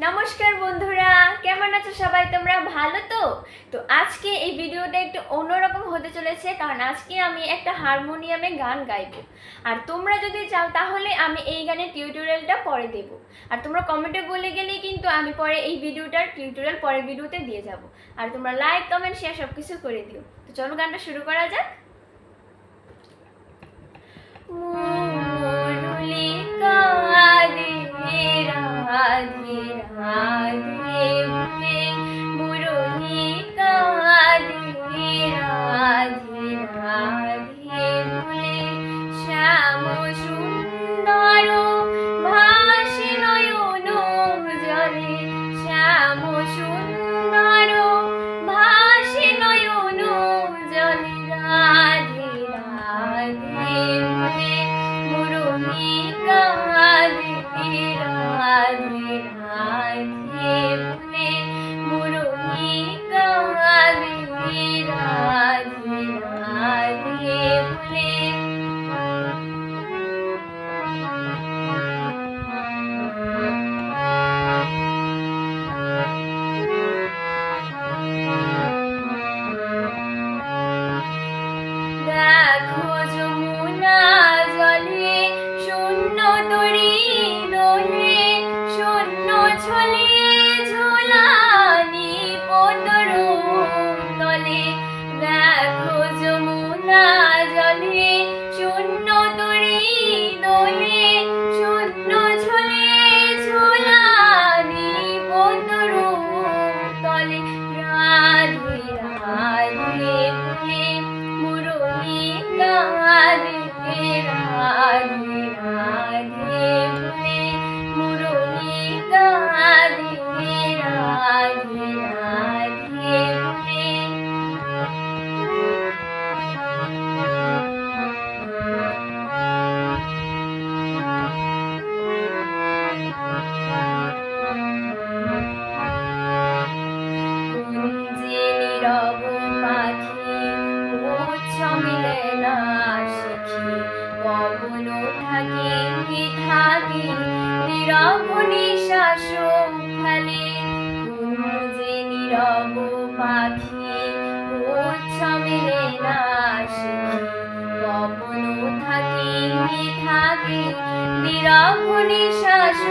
নমস্কার বন্ধুরা, কেমন আছো সবাই? তোমরা ভালো তো? তো আজকে এই ভিডিওটা একটু অন্যরকম হতে চলেছে, কারণ আজকে আমি একটা হারমোনিয়ামে গান গাইবো। আর তোমরা যদি চাও তাহলে আমি এই গানের টিউটোরিয়ালটা পরে দেবো। আর তোমরা কমেন্টে বলে গেলেই কিন্তু আমি পরে এই ভিডিওটার টিউটোরিয়াল পরের ভিডিওতে দিয়ে যাব। আর তোমরা লাইক, কমেন্ট, শেয়ার সব কিছু করে দিও। তো চলো গানটা শুরু করা যাক। রাধে রাধে মুরলী কাঁদে রাধে রাধে বলে, শ্যাম সুন্দর ভাসে নয়ন জলে, শ্যাম সুন্দর ভাসে নয়ন জলে, রাধে রাধে বলে মুরলী কাঁদে রাধে রাধে বলে, মুরলী কাঁদে রাধে রাধে বলে। দেখো যমুনা জলে শূন্য তরী দোলে, শূন্য ছলে ঝোলানি পদর তলে। দেখো যমুনা জলে শূন্য তরী দোলে, শূন্য ছলে ঝোলানি পদর তলে, রাধে রাধে বলে মুরলী কাঁদে রাধে রাধে বলে, মুরলী কাঁদে রাধে রাধে বলে। কুঞ্জে নীরব পাখি উচ্ছ মিলে না শিখি, পবন থাকে থাকে নীরব নিঃশ্বাস ফেলে। কুঞ্জে নীরব পাখি উচ্ছ মিলে না শিখি, পবন থাকে থাকে নীরব নিঃশ্বাস